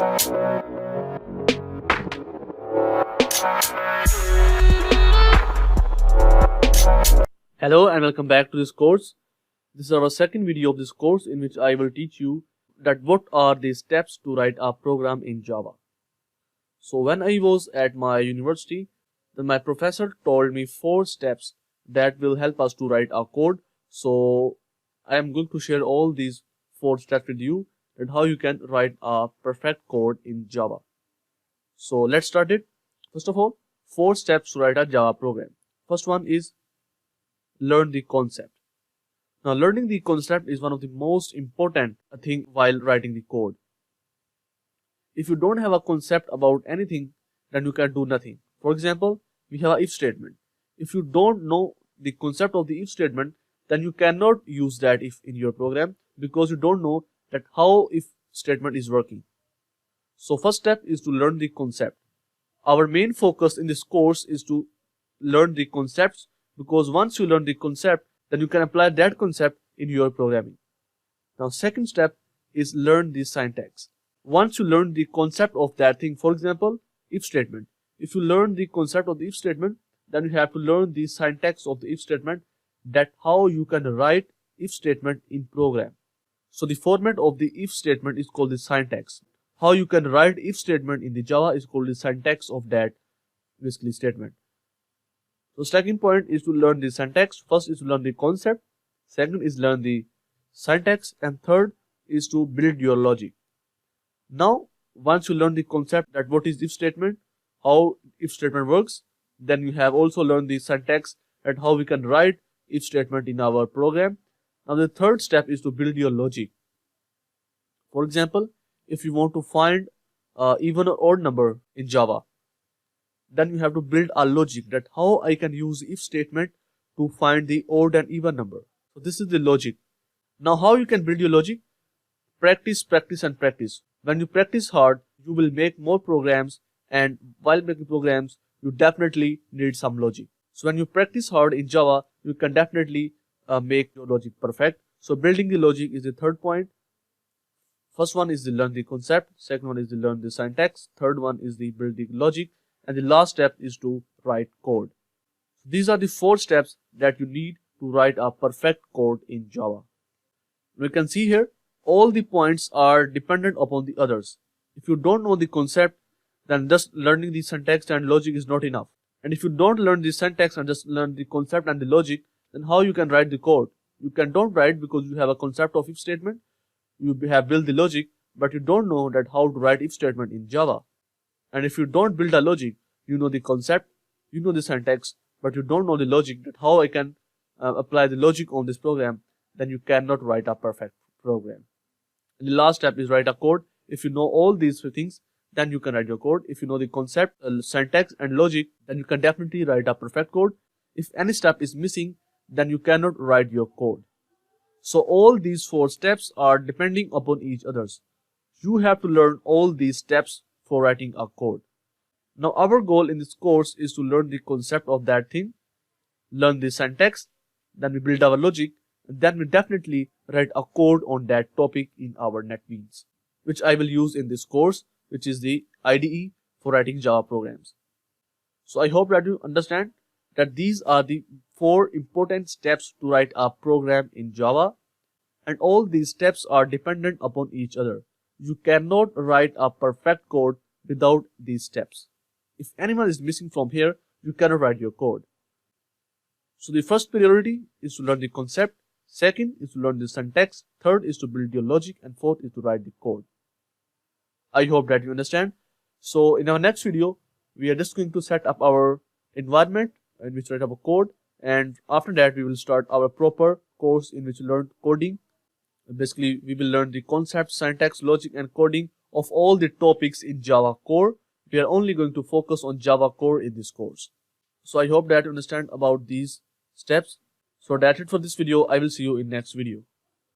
Hello and welcome back to this course. This is our second video of this course in which I will teach you that what are the steps to write a program in Java. So when I was at my university, then my professor told me 4 steps that will help us to write our code. So I am going to share all these 4 steps with you and how you can write a perfect code in Java. So let's start it. First of all, 4 steps to write a Java program. First one is learn the concept. Now learning the concept is one of the most important thing while writing the code. If you don't have a concept about anything, then you can do nothing. For example, we have an if statement. If you don't know the concept of the if statement, then you cannot use that if in your program because you don't know that how if statement is working. So first step is to learn the concept. Our main focus in this course is to learn the concepts, because once you learn the concept, then you can apply that concept in your programming. Now second step is learn the syntax. Once you learn the concept of that thing, for example, if statement. If you learn the concept of the if statement, then you have to learn the syntax of the if statement, that how you can write if statement in program. So the format of the if statement is called the syntax. How you can write if statement in the Java is called the syntax of that basically statement. So second point is to learn the syntax. First is to learn the concept, second is learn the syntax, and third is to build your logic. Now once you learn the concept that what is if statement, how if statement works, then you have also learned the syntax and how we can write if statement in our program. Now the third step is to build your logic. For example, if you want to find even or odd number in Java, then you have to build a logic that how I can use if statement to find the odd and even number. So this is the logic. Now how you can build your logic? Practice, practice and practice. When you practice hard, you will make more programs, and while making programs, you definitely need some logic. So when you practice hard in Java, you can definitely make your logic perfect. So building the logic is the third point. First one is to learn the concept, second one is to learn the syntax, third one is the build the logic, and the last step is to write code. These are the 4 steps that you need to write a perfect code in Java. We can see here all the points are dependent upon the others. If you don't know the concept, then just learning the syntax and logic is not enough. And if you don't learn the syntax and just learn the concept and the logic, then how you can write the code? You don't write because you have a concept of if statement, you have built the logic, but you don't know that how to write if statement in Java. And if you don't build a logic, you know the concept, you know the syntax, but you don't know the logic, that how I can apply the logic on this program, then you cannot write a perfect program. And the last step is write a code. If you know all these 3 things, then you can write your code. If you know the concept, syntax and logic, then you can definitely write a perfect code. If any step is missing, then you cannot write your code. So all these 4 steps are depending upon each others. You have to learn all these steps for writing a code. Now our goal in this course is to learn the concept of that thing, learn the syntax, then we build our logic, and then we definitely write a code on that topic in our NetBeans, which I will use in this course, which is the IDE for writing Java programs. So I hope that you understand that these are the 4 important steps to write a program in Java, and all these steps are dependent upon each other. You cannot write a perfect code without these steps. If anyone is missing from here, you cannot write your code. So the first priority is to learn the concept, second is to learn the syntax, third is to build your logic, and fourth is to write the code. I hope that you understand. So in our next video, we are just going to set up our environment in which we write our code, and after that we will start our proper course in which we learn coding. Basically, we will learn the concept, syntax, logic and coding of all the topics in Java core. We are only going to focus on Java core in this course. So I hope that you understand about these steps. So that's it for this video. I will see you in next video.